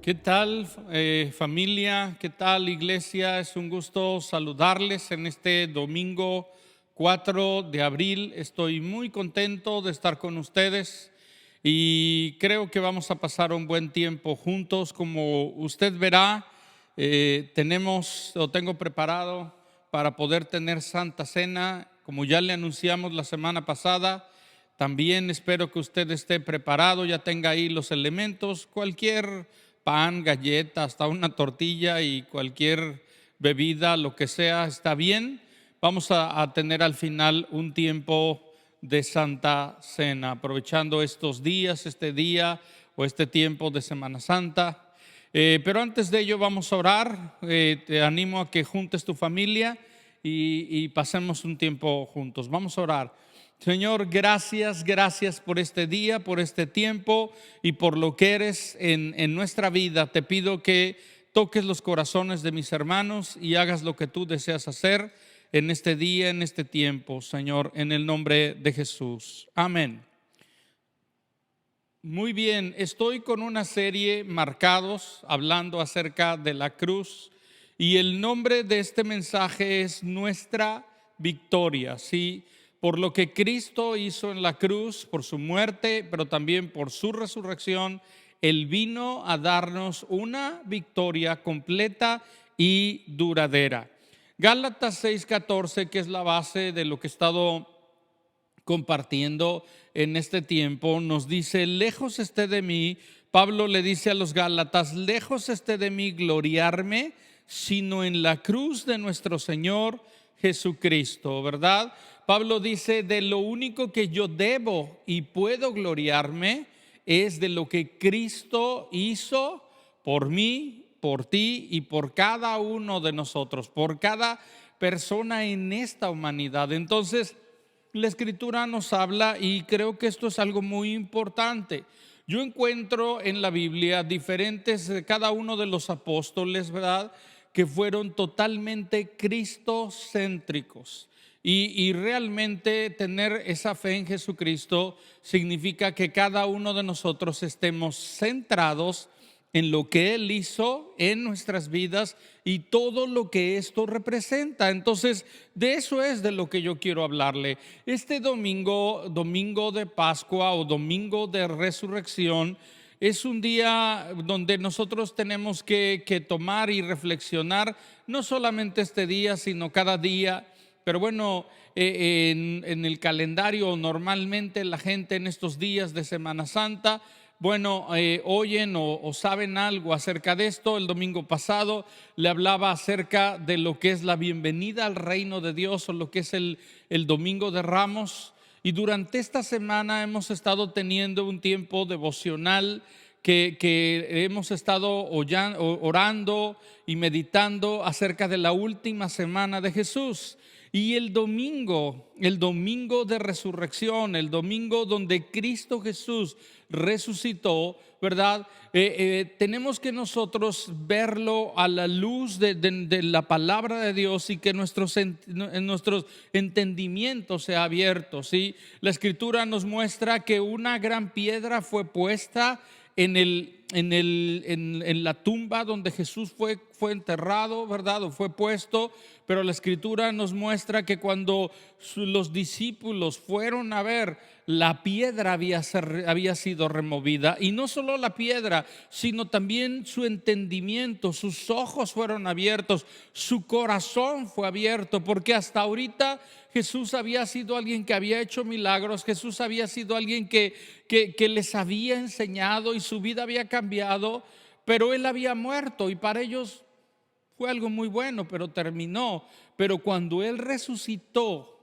¿Qué tal familia? ¿Qué tal iglesia? Es un gusto saludarles en este domingo 4 de abril. Estoy muy contento de estar con ustedes y creo que vamos a pasar un buen tiempo juntos. Como usted verá, tengo preparado para poder tener Santa Cena, como ya le anunciamos la semana pasada. También espero que usted esté preparado, ya tenga ahí los elementos, cualquier pan, galleta, hasta una tortilla y cualquier bebida, lo que sea, está bien. Vamos a tener al final un tiempo de Santa Cena, aprovechando estos días, este día o este tiempo de Semana Santa. Pero antes de ello vamos a orar. Te animo a que juntes tu familia y pasemos un tiempo juntos. Vamos a orar. Señor, gracias por este día, por este tiempo y por lo que eres en nuestra vida. Te pido que toques los corazones de mis hermanos y hagas lo que tú deseas hacer en este día, en este tiempo, Señor, en el nombre de Jesús. Amén. Muy bien, estoy con una serie marcados hablando acerca de la cruz y el nombre de este mensaje es Nuestra Victoria, ¿sí? Por lo que Cristo hizo en la cruz, por su muerte, pero también por su resurrección, Él vino a darnos una victoria completa y duradera. Gálatas 6:14, que es la base de lo que he estado compartiendo en este tiempo, nos dice: lejos esté de mí, Pablo le dice a los Gálatas, lejos esté de mí gloriarme, sino en la cruz de nuestro Señor Jesucristo, ¿verdad? Pablo dice: de lo único que yo debo y puedo gloriarme es de lo que Cristo hizo por mí, por ti y por cada uno de nosotros, por cada persona en esta humanidad. Entonces, la Escritura nos habla, y creo que esto es algo muy importante. Yo encuentro en la Biblia diferentes, cada uno de los apóstoles, ¿verdad?, que fueron totalmente cristocéntricos. Y realmente tener esa fe en Jesucristo significa que cada uno de nosotros estemos centrados en lo que Él hizo en nuestras vidas y todo lo que esto representa. Entonces, de eso es de lo que yo quiero hablarle. Este domingo, domingo de Pascua o domingo de resurrección, es un día donde nosotros tenemos que tomar y reflexionar, no solamente este día, sino cada día. Pero bueno, en el calendario normalmente la gente en estos días de Semana Santa, bueno, oyen o saben algo acerca de esto. El domingo pasado le hablaba acerca de lo que es la bienvenida al reino de Dios, o lo que es el Domingo de Ramos. Y durante esta semana hemos estado teniendo un tiempo devocional que hemos estado orando y meditando acerca de la última semana de Jesús. Y el domingo de resurrección, el domingo donde Cristo Jesús resucitó, ¿verdad? Tenemos que nosotros verlo a la luz de la palabra de Dios, y que nuestros entendimientos sea abiertos, ¿sí? La Escritura nos muestra que una gran piedra fue puesta en la tumba donde Jesús fue enterrado, ¿verdad? O fue puesto. Pero la Escritura nos muestra que cuando los discípulos fueron a ver, la piedra había sido removida. Y no solo la piedra, sino también su entendimiento, sus ojos fueron abiertos, su corazón fue abierto, porque hasta ahorita Jesús había sido alguien que había hecho milagros. Jesús había sido alguien que les había enseñado y su vida había cambiado, pero Él había muerto y para ellos fue algo muy bueno, pero terminó. Pero cuando Él resucitó,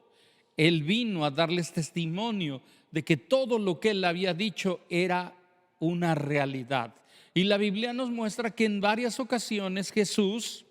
Él vino a darles testimonio de que todo lo que Él había dicho era una realidad. Y la Biblia nos muestra que en varias ocasiones Jesús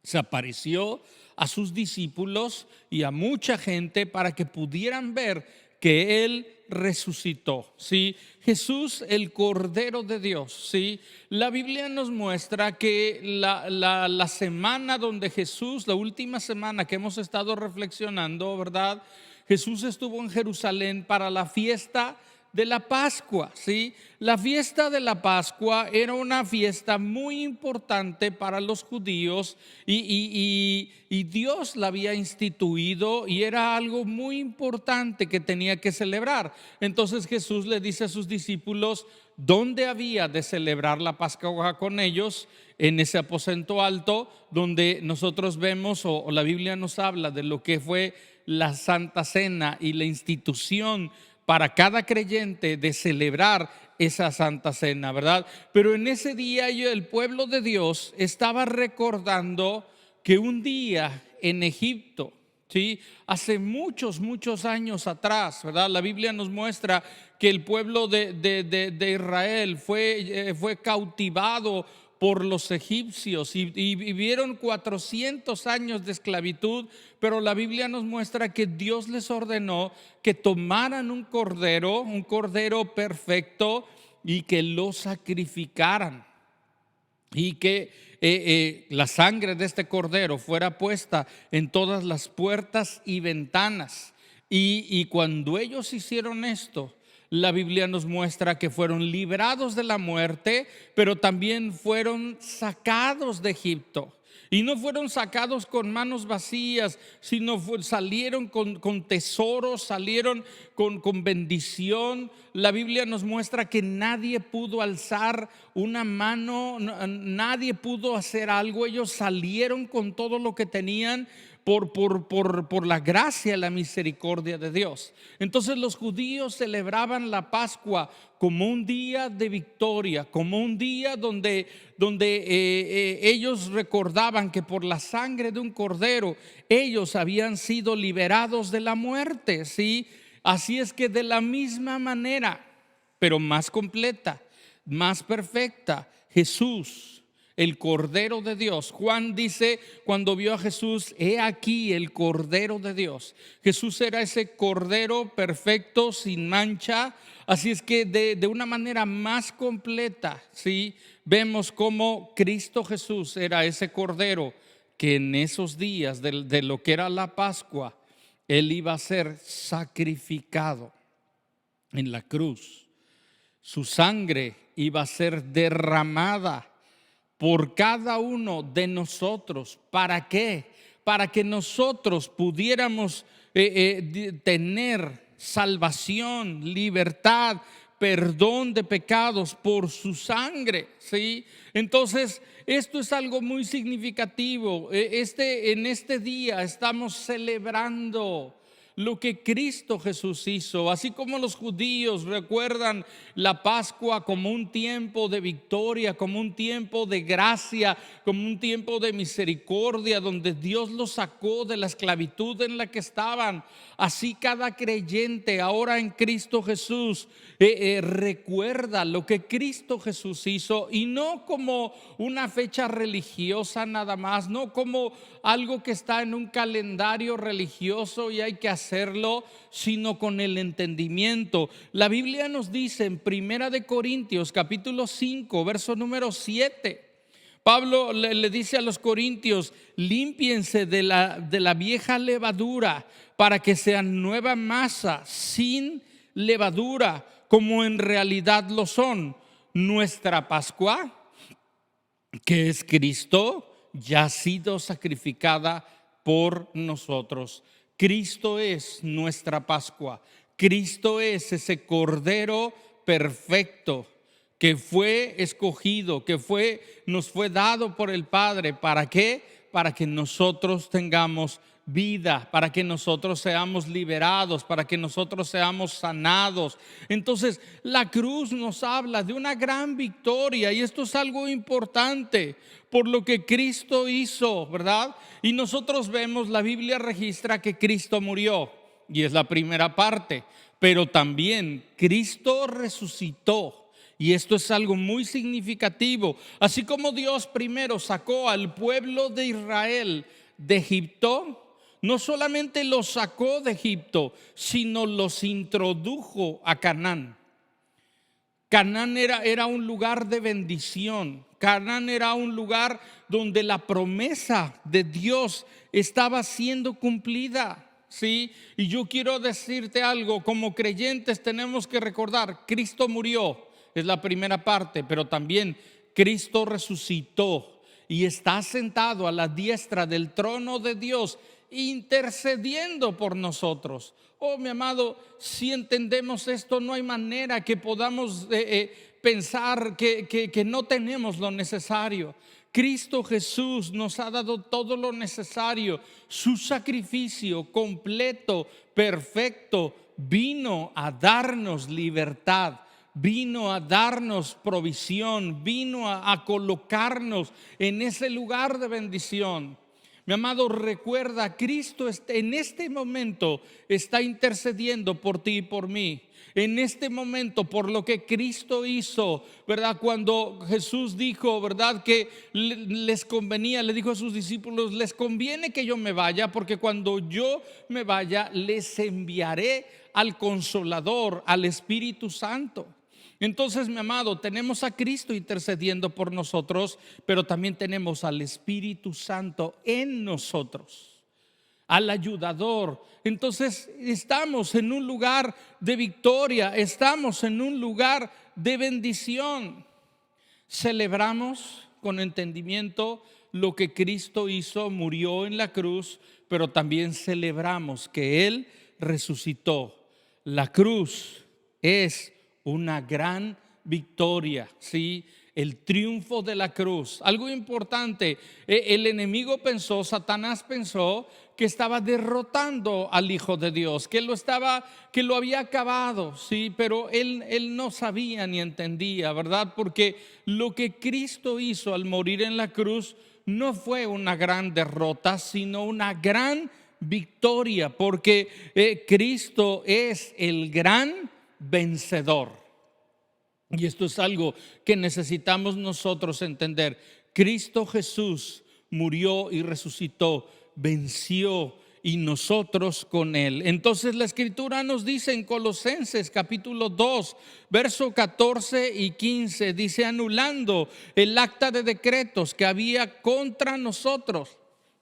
se apareció a sus discípulos y a mucha gente para que pudieran ver que Él resucitó, ¿sí? Jesús, el Cordero de Dios, ¿sí? La Biblia nos muestra que la semana donde Jesús, la última semana que hemos estado reflexionando, ¿verdad? Jesús estuvo en Jerusalén para la fiesta de la Pascua, ¿sí? La fiesta de la Pascua era una fiesta muy importante para los judíos y Dios la había instituido y era algo muy importante que tenía que celebrar. Entonces Jesús le dice a sus discípulos dónde había de celebrar la Pascua con ellos, en ese aposento alto donde nosotros vemos o la Biblia nos habla de lo que fue la Santa Cena y la institución para cada creyente de celebrar esa Santa Cena, ¿verdad? Pero en ese día el pueblo de Dios estaba recordando que un día en Egipto, ¿sí? Hace muchos años atrás, ¿verdad? La Biblia nos muestra que el pueblo de Israel fue cautivado por los egipcios y vivieron 400 años de esclavitud, pero la Biblia nos muestra que Dios les ordenó que tomaran un cordero perfecto y que lo sacrificaran y que la sangre de este cordero fuera puesta en todas las puertas y ventanas. Y cuando ellos hicieron esto, la Biblia nos muestra que fueron librados de la muerte, pero también fueron sacados de Egipto. Y no fueron sacados con manos vacías, sino salieron con tesoros, salieron con bendición. La Biblia nos muestra que nadie pudo alzar una mano, nadie pudo hacer algo. Ellos salieron con todo lo que tenían por la gracia y la misericordia de Dios. Entonces los judíos celebraban la Pascua como un día de victoria, como un día donde ellos recordaban que por la sangre de un cordero ellos habían sido liberados de la muerte, ¿sí? Así es que de la misma manera, pero más completa, más perfecta, Jesús, el Cordero de Dios. Juan dice cuando vio a Jesús: he aquí el Cordero de Dios. Jesús era ese Cordero perfecto, sin mancha. Así es que de una manera más completa, ¿sí? Vemos cómo Cristo Jesús era ese Cordero que en esos días de lo que era la Pascua, Él iba a ser sacrificado en la cruz. Su sangre iba a ser derramada por cada uno de nosotros. ¿Para qué? Para que nosotros pudiéramos tener salvación, libertad, perdón de pecados por su sangre, ¿sí? Entonces, esto es algo muy significativo. En este día estamos celebrando lo que Cristo Jesús hizo. Así como los judíos recuerdan la Pascua como un tiempo de victoria, como un tiempo de gracia, como un tiempo de misericordia, donde Dios los sacó de la esclavitud en la que estaban. Así cada creyente ahora en Cristo Jesús recuerda lo que Cristo Jesús hizo, y no como una fecha religiosa nada más, no como algo que está en un calendario religioso y hay que hacerlo, sino con el entendimiento. La Biblia nos dice en Primera de Corintios capítulo 5 verso número 7, Pablo le dice a los corintios: límpiense de la vieja levadura para que sean nueva masa, sin levadura, como en realidad lo son. Nuestra Pascua, que es Cristo, ya ha sido sacrificada por nosotros. Cristo es nuestra Pascua. Cristo es ese Cordero perfecto que fue escogido, nos fue dado por el Padre. ¿Para qué? Para que nosotros tengamos vida, para que nosotros seamos liberados, para que nosotros seamos sanados. Entonces, la cruz nos habla de una gran victoria, y esto es algo importante por lo que Cristo hizo, ¿verdad? Y nosotros vemos, la Biblia registra que Cristo murió, y es la primera parte, pero también Cristo resucitó. Y esto es algo muy significativo. Así como Dios primero sacó al pueblo de Israel de Egipto, no solamente los sacó de Egipto, sino los introdujo a Canaán. Canaán era un lugar de bendición. Canaán era un lugar donde la promesa de Dios estaba siendo cumplida. ¿sí? Y yo quiero decirte algo, como creyentes tenemos que recordar, Cristo murió, es la primera parte, pero también Cristo resucitó y está sentado a la diestra del trono de Dios, intercediendo por nosotros. Oh, mi amado, si entendemos esto, no hay manera que podamos pensar que no tenemos lo necesario. Cristo Jesús nos ha dado todo lo necesario. Su sacrificio completo, perfecto, vino a darnos libertad, vino a darnos provisión, vino a colocarnos en ese lugar de bendición. Mi amado, recuerda, Cristo en este momento está intercediendo por ti y por mí. En este momento, por lo que Cristo hizo, ¿verdad? Cuando Jesús dijo, ¿verdad? Que les convenía, le dijo a sus discípulos, les conviene que yo me vaya, porque cuando yo me vaya, les enviaré al Consolador, al Espíritu Santo. Entonces, mi amado, tenemos a Cristo intercediendo por nosotros, pero también tenemos al Espíritu Santo en nosotros, al ayudador. Entonces, estamos en un lugar de victoria, estamos en un lugar de bendición. Celebramos con entendimiento lo que Cristo hizo, murió en la cruz, pero también celebramos que Él resucitó. La cruz es una gran victoria, ¿sí? El triunfo de la cruz. Algo importante, el enemigo pensó, Satanás pensó que estaba derrotando al Hijo de Dios, que lo había acabado, ¿sí? Pero él no sabía ni entendía, ¿verdad? Porque lo que Cristo hizo al morir en la cruz no fue una gran derrota, sino una gran victoria, porque Cristo es el gran vencedor. Y esto es algo que necesitamos nosotros entender. Cristo Jesús murió y resucitó, venció, y nosotros con Él. Entonces la Escritura nos dice en Colosenses capítulo 2, verso 14 y 15, dice: anulando el acta de decretos que había contra nosotros,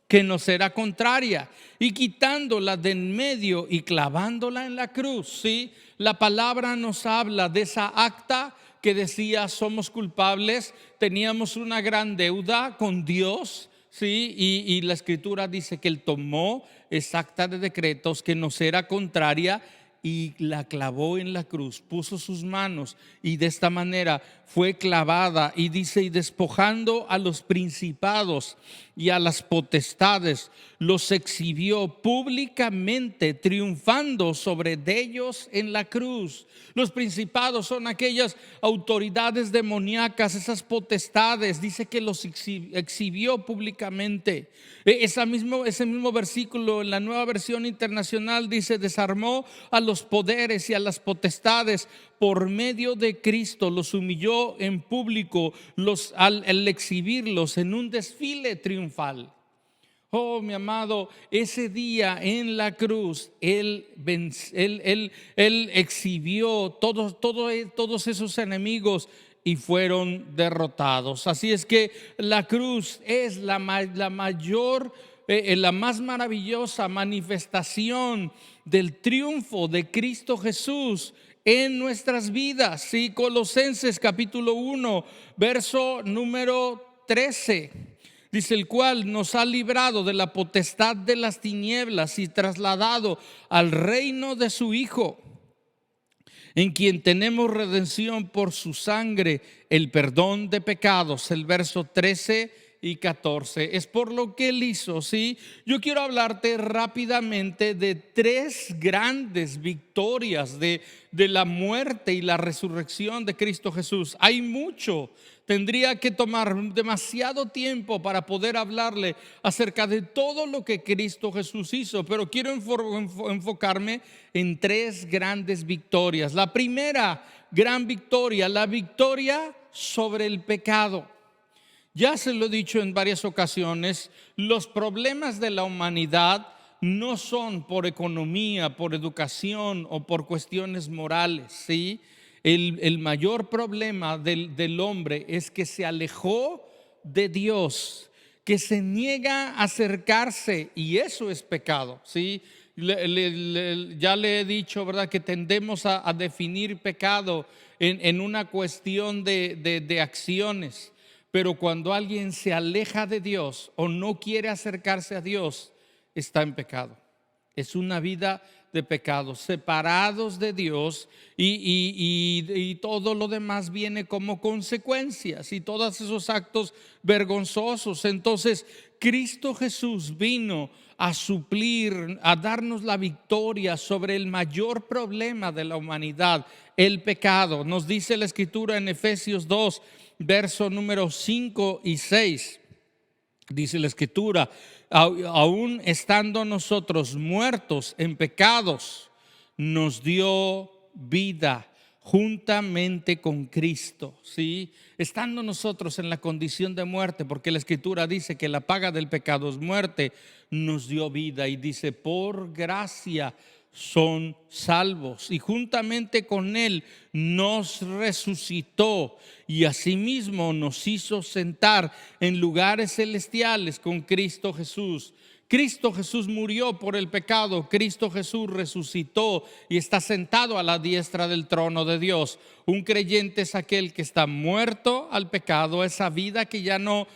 que nos era contraria, y quitándola de en medio y clavándola en la cruz. ¿Sí? La palabra nos habla de esa acta que decía: somos culpables, teníamos una gran deuda con Dios, ¿sí? Y la Escritura dice que Él tomó esa acta de decretos que nos era contraria y la clavó en la cruz, puso sus manos y de esta manera fue clavada. Y dice: y despojando a los principados y a las potestades, los exhibió públicamente, triunfando sobre ellos en la cruz. Los principados son aquellas autoridades demoníacas, esas potestades. Dice que los exhibió públicamente. Ese mismo versículo en la Nueva Versión Internacional dice: desarmó a los poderes y a las potestades por medio de Cristo, los humilló en público al exhibirlos en un desfile triunfal. Oh, mi amado, ese día en la cruz Él exhibió todos esos enemigos y fueron derrotados. Así es que la cruz es la mayor, la más maravillosa manifestación del triunfo de Cristo Jesús en nuestras vidas. Sí, Colosenses capítulo 1, verso número 13. Dice: el cual nos ha librado de la potestad de las tinieblas y trasladado al reino de su Hijo, en quien tenemos redención por su sangre, el perdón de pecados. El verso 13 y 14 es por lo que Él hizo. ¿Sí? Yo quiero hablarte rápidamente de tres grandes victorias de la muerte y la resurrección de Cristo Jesús. Hay mucho. Tendría que tomar demasiado tiempo para poder hablarle acerca de todo lo que Cristo Jesús hizo, pero quiero enfocarme en tres grandes victorias. La primera gran victoria, la victoria sobre el pecado. Ya se lo he dicho en varias ocasiones, los problemas de la humanidad no son por economía, por educación o por cuestiones morales, ¿sí? El mayor problema del hombre es que se alejó de Dios, que se niega a acercarse, y eso es pecado, ¿sí? Ya le he dicho, ¿verdad?, que tendemos a definir pecado en una cuestión de acciones. Pero cuando alguien se aleja de Dios o no quiere acercarse a Dios, está en pecado. Es una vida de pecado, separados de Dios, y todo lo demás viene como consecuencias, y todos esos actos vergonzosos. Entonces, Cristo Jesús vino a suplir, a darnos la victoria sobre el mayor problema de la humanidad, el pecado. Nos dice la Escritura en Efesios 2, verso número 5 y 6. Dice la Escritura: aún estando nosotros muertos en pecados, nos dio vida juntamente con Cristo. ¿Sí? Estando nosotros en la condición de muerte, porque la Escritura dice que la paga del pecado es muerte, nos dio vida, y dice: por gracia son salvos, y juntamente con Él nos resucitó, y asimismo nos hizo sentar en lugares celestiales con Cristo Jesús. Cristo Jesús murió por el pecado, Cristo Jesús resucitó y está sentado a la diestra del trono de Dios. Un creyente es aquel que está muerto al pecado, esa vida que ya no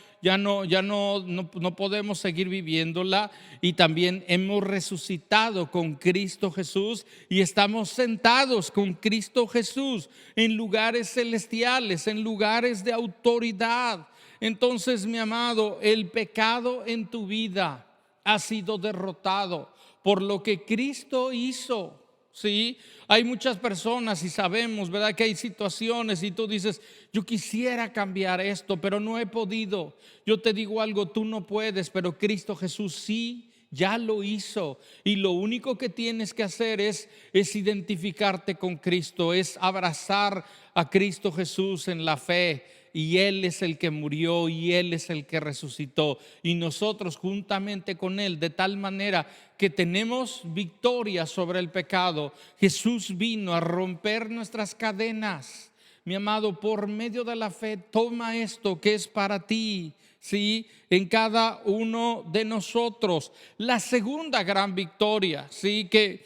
podemos seguir viviéndola, y también hemos resucitado con Cristo Jesús y estamos sentados con Cristo Jesús en lugares celestiales, en lugares de autoridad. Entonces, mi amado, el pecado en tu vida ha sido derrotado por lo que Cristo hizo. Sí, hay muchas personas, y sabemos, ¿verdad?, que hay situaciones y tú dices: yo quisiera cambiar esto, pero no he podido. Yo te digo algo: tú no puedes, pero Cristo Jesús sí, ya lo hizo. Y lo único que tienes que hacer es identificarte con Cristo, es abrazar a Cristo Jesús en la fe. Y Él es el que murió y Él es el que resucitó, y nosotros juntamente con Él, de tal manera que tenemos victoria sobre el pecado. Jesús vino a romper nuestras cadenas. Mi amado, por medio de la fe, toma esto que es para ti, ¿sí?, en cada uno de nosotros. La segunda gran victoria, ¿sí?, que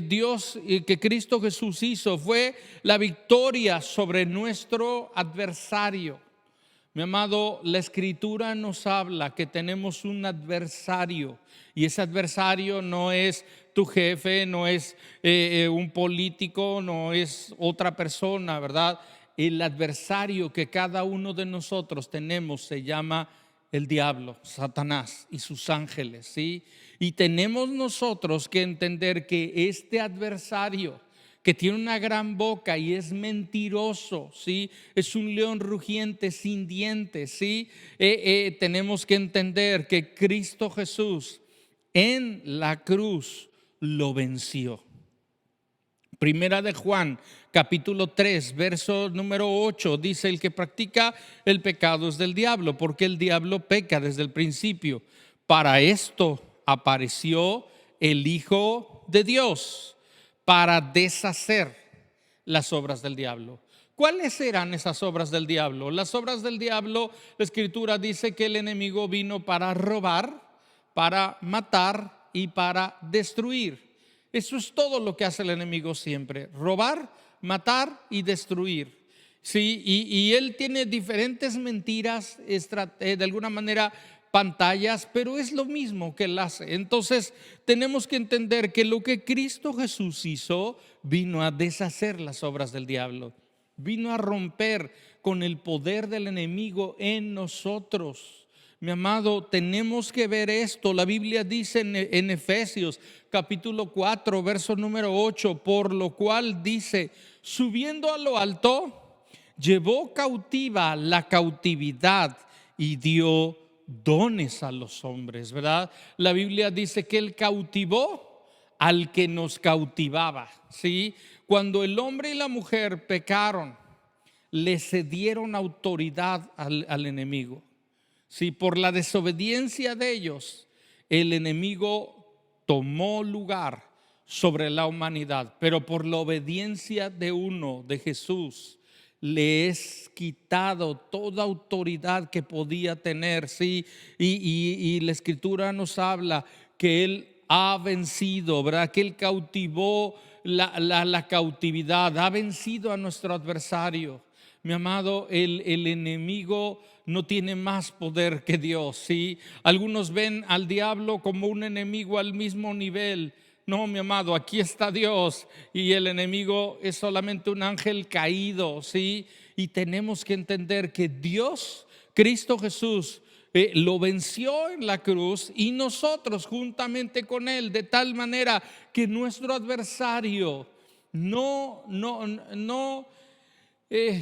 Dios y que Cristo Jesús hizo fue la victoria sobre nuestro adversario. Mi amado, la Escritura nos habla que tenemos un adversario, y ese adversario no es tu jefe, no es un político, no es otra persona, ¿verdad? El adversario que cada uno de nosotros tenemos se llama el diablo, Satanás y sus ángeles, ¿sí? Y tenemos nosotros que entender que este adversario, que tiene una gran boca y es mentiroso, ¿sí?, es un león rugiente sin dientes, ¿sí? Tenemos que entender que Cristo Jesús en la cruz lo venció. Primera de Juan, capítulo 3, verso número 8, dice: el que practica el pecado es del diablo, porque el diablo peca desde el principio. Para esto apareció el Hijo de Dios, para deshacer las obras del diablo. ¿Cuáles eran esas obras del diablo? Las obras del diablo, la Escritura dice que el enemigo vino para robar, para matar y para destruir. Eso es todo lo que hace el enemigo siempre: robar, matar y destruir. Sí, y él tiene diferentes mentiras, de alguna manera pantallas, pero es lo mismo que él hace. Entonces tenemos que entender que lo que Cristo Jesús hizo vino a deshacer las obras del diablo, vino a romper con el poder del enemigo en nosotros. Mi amado, tenemos que ver esto. La Biblia dice en Efesios capítulo 4, verso número 8, por lo cual dice: subiendo a lo alto, llevó cautiva la cautividad y dio dones a los hombres, ¿verdad? La Biblia dice que Él cautivó al que nos cautivaba, ¿sí? Cuando el hombre y la mujer pecaron, le cedieron autoridad al enemigo. Si por la desobediencia de ellos, el enemigo tomó lugar sobre la humanidad, pero por la obediencia de uno, de Jesús, le es quitado toda autoridad que podía tener, ¿sí? Y la Escritura nos habla que Él ha vencido, ¿verdad? Que Él cautivó la cautividad, ha vencido a nuestro adversario. Mi amado, el enemigo no tiene más poder que Dios, ¿sí? Algunos ven al diablo como un enemigo al mismo nivel. No, mi amado, aquí está Dios y el enemigo es solamente un ángel caído, ¿sí? Y tenemos que entender que Dios, Cristo Jesús, lo venció en la cruz y nosotros juntamente con Él, de tal manera que nuestro adversario no,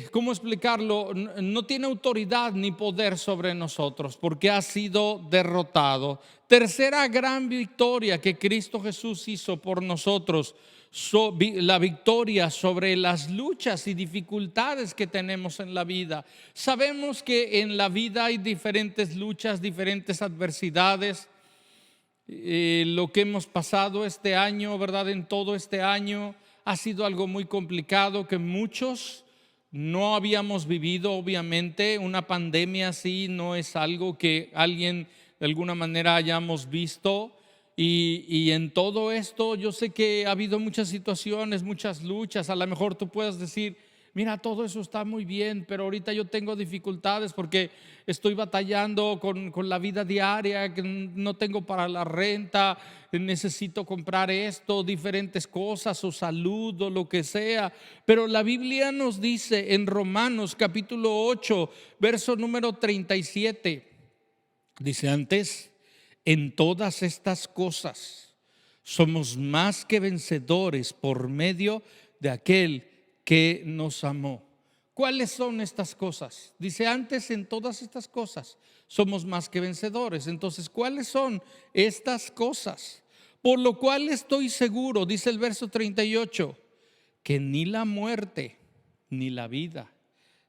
¿cómo explicarlo? No tiene autoridad ni poder sobre nosotros porque ha sido derrotado. Tercera gran victoria que Cristo Jesús hizo por nosotros, la victoria sobre las luchas y dificultades que tenemos en la vida. Sabemos que en la vida hay diferentes luchas, diferentes adversidades. Lo que hemos pasado este año, ¿verdad? En todo este año ha sido algo muy complicado que muchos no habíamos vivido. Obviamente una pandemia así no es algo que alguien de alguna manera hayamos visto. Y en todo esto yo sé que ha habido muchas situaciones, muchas luchas. A lo mejor tú puedes decir, mira, todo eso está muy bien, pero ahorita yo tengo dificultades porque estoy batallando con la vida diaria, que no tengo para la renta, necesito comprar esto, diferentes cosas o salud o lo que sea. Pero la Biblia nos dice en Romanos capítulo 8, verso número 37, dice: antes, en todas estas cosas somos más que vencedores por medio de aquel que nos amó. ¿Cuáles son estas cosas? Dice: antes, en todas estas cosas somos más que vencedores. Entonces, ¿cuáles son estas cosas? Por lo cual estoy seguro, dice el verso 38, que ni la muerte, ni la vida,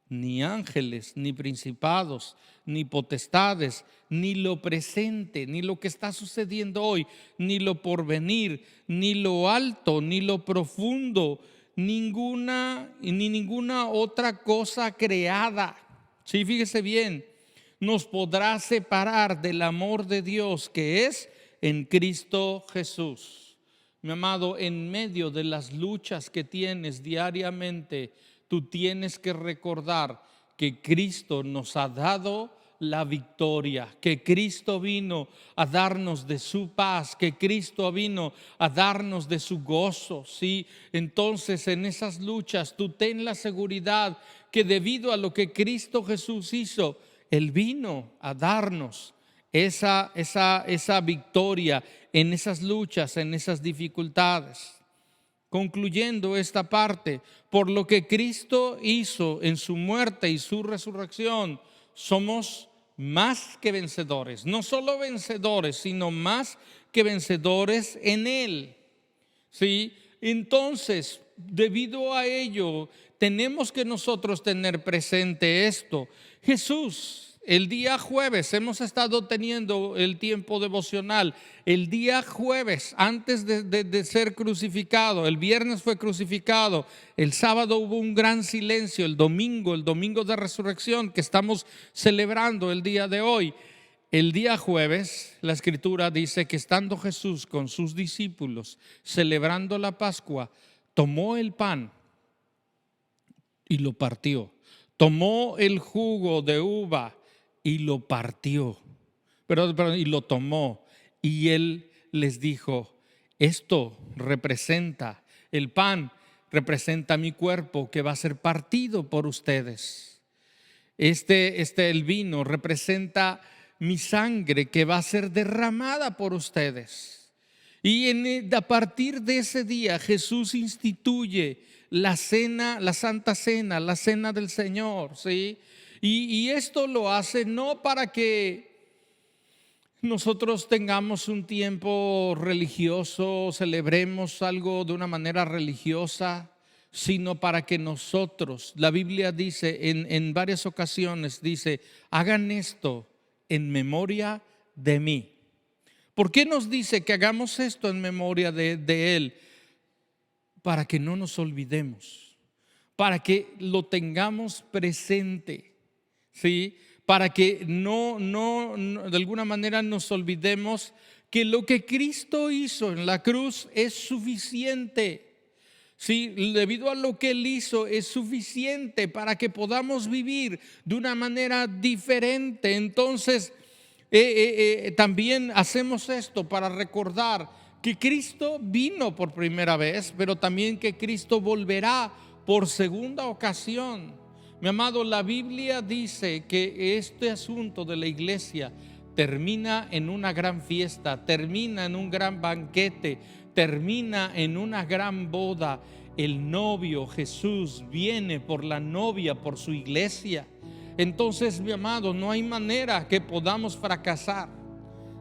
ni ángeles, ni principados, ni potestades, ni lo presente, ni lo que está sucediendo hoy, ni lo porvenir, ni lo alto, ni lo profundo, ni ninguna otra cosa creada, sí, fíjese bien, nos podrá separar del amor de Dios que es en Cristo Jesús. Mi amado, en medio de las luchas que tienes diariamente, tú tienes que recordar que Cristo nos ha dado la victoria, que Cristo vino a darnos de su paz, que Cristo vino a darnos de su gozo, ¿sí? Entonces, en esas luchas tú ten la seguridad que debido a lo que Cristo Jesús hizo, Él vino a darnos esa victoria en esas luchas, en esas dificultades. Concluyendo esta parte, por lo que Cristo hizo en su muerte y su resurrección, somos más que vencedores. No solo vencedores, sino más que vencedores en Él. ¿Sí? Entonces, debido a ello, tenemos que nosotros tener presente esto. Jesús, el día jueves, hemos estado teniendo el tiempo devocional. El día jueves, antes de ser crucificado, el viernes fue crucificado, el sábado hubo un gran silencio, el domingo de resurrección que estamos celebrando el día de hoy. El día jueves, la Escritura dice que estando Jesús con sus discípulos celebrando la Pascua, tomó el pan y lo partió. Tomó el jugo de uva y lo partió. Y lo tomó. Y Él les dijo: esto representa, el pan representa mi cuerpo que va a ser partido por ustedes. El vino representa mi sangre que va a ser derramada por ustedes. Y a partir de ese día Jesús instituye la cena, la Santa Cena, la Cena del Señor, ¿sí? Y esto lo hace no para que nosotros tengamos un tiempo religioso, celebremos algo de una manera religiosa, sino para que nosotros, la Biblia dice en varias ocasiones, dice: hagan esto en memoria de mí. ¿Por qué nos dice que hagamos esto en memoria de Él? Para que no nos olvidemos, para que lo tengamos presente, ¿sí? Para que no de alguna manera nos olvidemos que lo que Cristo hizo en la cruz es suficiente. Sí, debido a lo que Él hizo es suficiente para que podamos vivir de una manera diferente. Entonces, también hacemos esto para recordar que Cristo vino por primera vez, pero también que Cristo volverá por segunda ocasión. Mi amado, la Biblia dice que este asunto de la iglesia termina en una gran fiesta, termina en un gran banquete, termina en una gran boda. El novio Jesús viene por la novia, por su iglesia. Entonces, mi amado, no hay manera que podamos fracasar.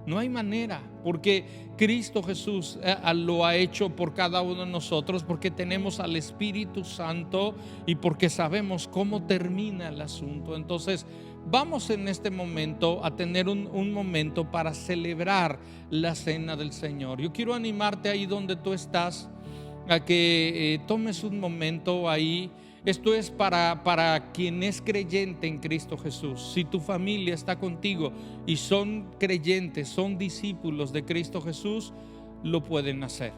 No hay manera, porque Cristo Jesús lo ha hecho por cada uno de nosotros, porque tenemos al Espíritu Santo y porque sabemos cómo termina el asunto. Entonces, vamos en este momento a tener un momento para celebrar la cena del Señor. Yo quiero animarte ahí donde tú estás a que tomes un momento ahí. Esto es para quien es creyente en Cristo Jesús. Si tu familia está contigo y son creyentes, son discípulos de Cristo Jesús, lo pueden hacer.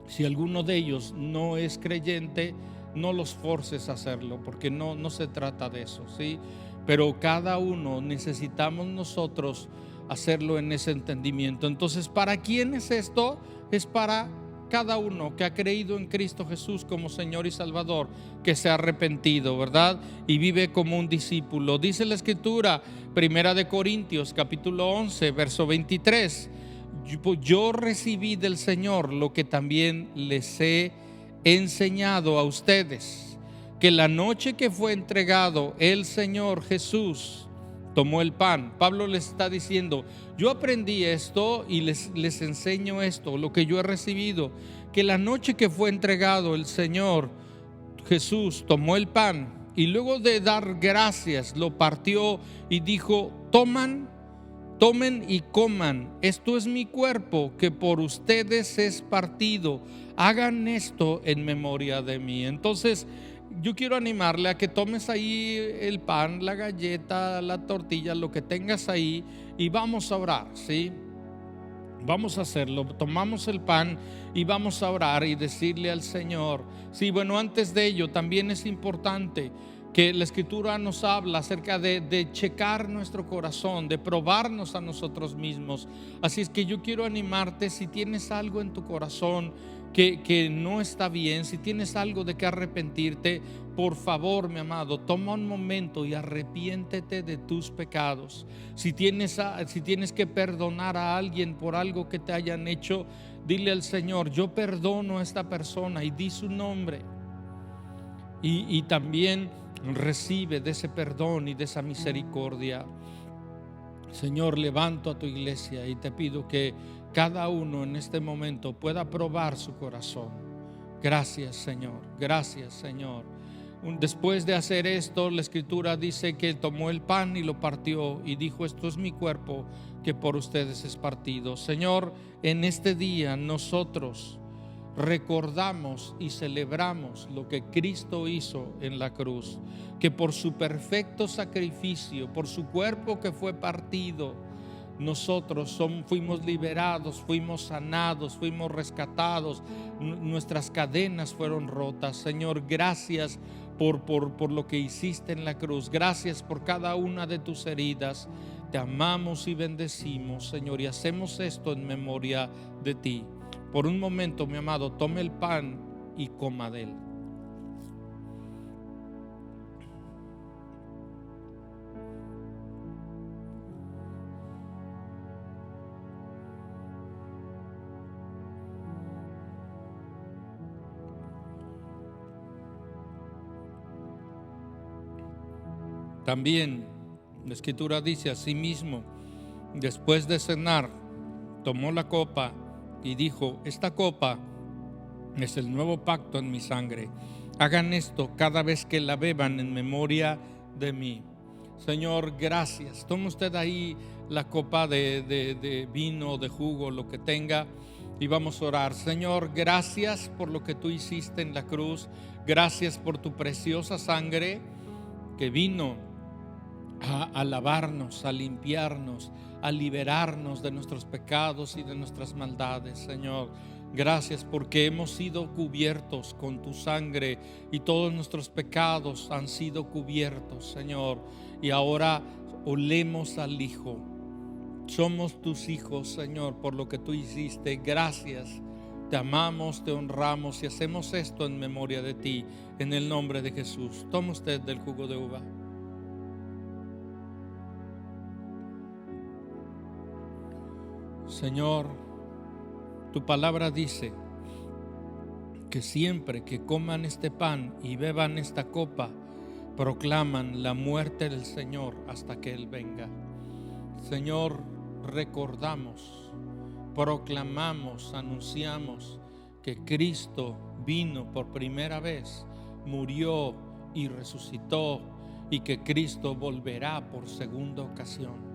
Si alguno de ellos no es creyente, no los forces a hacerlo, porque no se trata de eso, ¿sí? Pero cada uno necesitamos nosotros hacerlo en ese entendimiento. Entonces, ¿para quién es esto? Es para cada uno que ha creído en Cristo Jesús como Señor y Salvador, que se ha arrepentido, ¿verdad? Y vive como un discípulo. Dice la Escritura, 1 Corintios capítulo 11, verso 23. Yo recibí del Señor lo que también les he enseñado a ustedes, que la noche que fue entregado el Señor Jesús tomó el pan. Pablo les está diciendo: yo aprendí esto y les enseño esto, lo que yo he recibido, que la noche que fue entregado el Señor Jesús tomó el pan y luego de dar gracias lo partió y dijo: tomen y coman, esto es mi cuerpo que por ustedes es partido, hagan esto en memoria de mí. Entonces, yo quiero animarle a que tomes ahí el pan, la galleta, la tortilla, lo que tengas ahí, y vamos a orar, ¿sí? Vamos a hacerlo. Tomamos el pan y vamos a orar y decirle al Señor. Sí, bueno, antes de ello también es importante que la Escritura nos habla acerca de checar nuestro corazón, de probarnos a nosotros mismos. Así es que yo quiero animarte, si tienes algo en tu corazón que no está bien, si tienes algo de que arrepentirte, por favor, mi amado, toma un momento y arrepiéntete de tus pecados. Si tienes que perdonar a alguien por algo que te hayan hecho, dile al Señor: yo perdono a esta persona, y di su nombre. Y también recibe de ese perdón y de esa misericordia. Señor, levanto a tu iglesia y te pido que cada uno en este momento pueda probar su corazón. Gracias, Señor. Gracias, Señor. Después de hacer esto, la Escritura dice que Él tomó el pan y lo partió y dijo: esto es mi cuerpo que por ustedes es partido. Señor, en este día nosotros recordamos y celebramos lo que Cristo hizo en la cruz, que por su perfecto sacrificio, por su cuerpo que fue partido, nosotros fuimos liberados, fuimos sanados, fuimos rescatados, nuestras cadenas fueron rotas. Señor, gracias por lo que hiciste en la cruz. Gracias por cada una de tus heridas. Te amamos y bendecimos, Señor, y hacemos esto en memoria de ti. Por un momento, mi amado, tome el pan y coma de él. También la Escritura dice: asimismo, después de cenar, tomó la copa y dijo: esta copa es el nuevo pacto en mi sangre. Hagan esto cada vez que la beban en memoria de mí. Señor, gracias. Toma usted ahí la copa de vino, de jugo, lo que tenga, y vamos a orar. Señor, gracias por lo que tú hiciste en la cruz. Gracias por tu preciosa sangre que vino a lavarnos, a limpiarnos, a liberarnos de nuestros pecados y de nuestras maldades, Señor. Gracias porque hemos sido cubiertos con tu sangre y todos nuestros pecados han sido cubiertos, Señor. Y ahora olemos al Hijo. Somos tus hijos, Señor, por lo que tú hiciste. Gracias. Te amamos, te honramos y hacemos esto en memoria de ti, en el nombre de Jesús. Toma usted del jugo de uva. Señor, tu palabra dice que siempre que coman este pan y beban esta copa, proclaman la muerte del Señor hasta que Él venga. Señor, recordamos, proclamamos, anunciamos que Cristo vino por primera vez, murió y resucitó, y que Cristo volverá por segunda ocasión.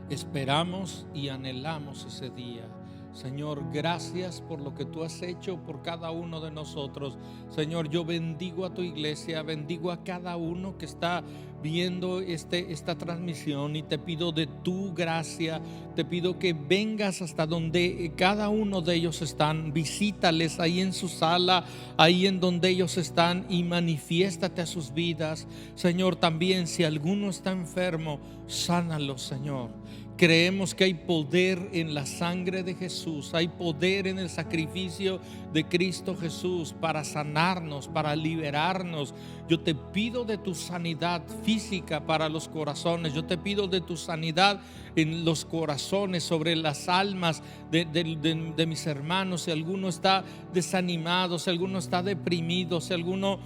Esperamos y anhelamos ese día. Señor, gracias por lo que tú has hecho por cada uno de nosotros. Señor, yo bendigo a tu iglesia, bendigo a cada uno que está viendo esta transmisión, y te pido de tu gracia, te pido que vengas hasta donde cada uno de ellos están, visítales ahí en su sala, ahí en donde ellos están, y manifiéstate a sus vidas. Señor, también si alguno está enfermo, sánalo, Señor. Creemos que hay poder en la sangre de Jesús, hay poder en el sacrificio de Cristo Jesús para sanarnos, para liberarnos. Yo te pido de tu sanidad física para los corazones, yo te pido de tu sanidad en los corazones, sobre las almas de mis hermanos. Si alguno está desanimado, si alguno está deprimido, si alguno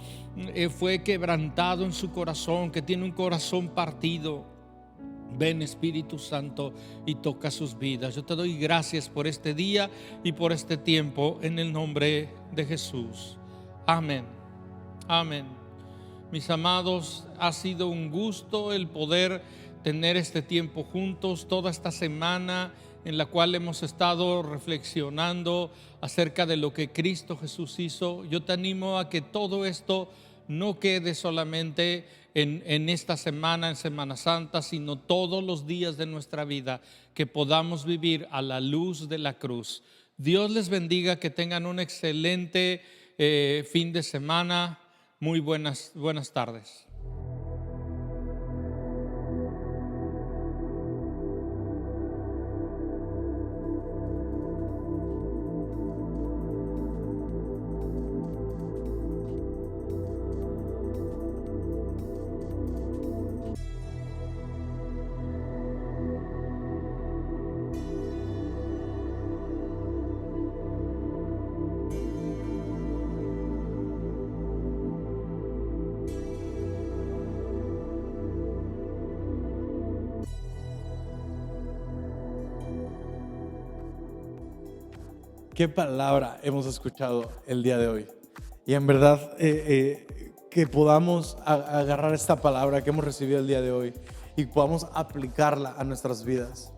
fue quebrantado en su corazón, que tiene un corazón partido, ven, Espíritu Santo, y toca sus vidas. Yo te doy gracias por este día y por este tiempo, en el nombre de Jesús. Amén. Amén. Mis amados, ha sido un gusto el poder tener este tiempo juntos, toda esta semana en la cual hemos estado reflexionando acerca de lo que Cristo Jesús hizo. Yo te animo a que todo esto no quede solamente en esta semana, en Semana Santa, sino todos los días de nuestra vida, que podamos vivir a la luz de la cruz. Dios les bendiga, que tengan un excelente fin de semana. Muy buenas tardes. Qué palabra hemos escuchado el día de hoy. Y en verdad que podamos agarrar esta palabra que hemos recibido el día de hoy y podamos aplicarla a nuestras vidas,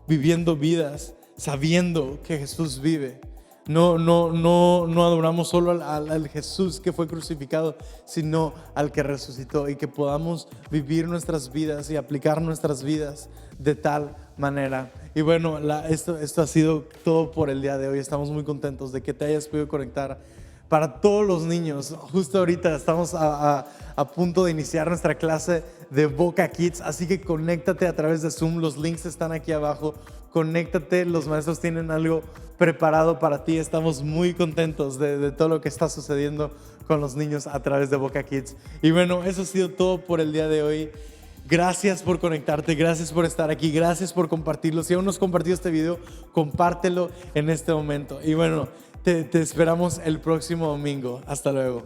viviendo vidas sabiendo que Jesús vive. No adoramos solo al Jesús que fue crucificado, sino al que resucitó, y que podamos vivir nuestras vidas y aplicar nuestras vidas de tal manera. Y bueno, esto ha sido todo por el día de hoy. Estamos muy contentos de que te hayas podido conectar. Para todos los niños, justo ahorita estamos a punto de iniciar nuestra clase de Boca Kids, así que conéctate a través de Zoom. Los links están aquí abajo. Conéctate, los maestros tienen algo preparado para ti. Estamos muy contentos de todo lo que está sucediendo con los niños a través de Boca Kids. Y bueno, eso ha sido todo por el día de hoy. Gracias por conectarte, gracias por estar aquí, gracias por compartirlo. Si aún no has compartido este video, compártelo en este momento. Y bueno, te esperamos el próximo domingo. Hasta luego.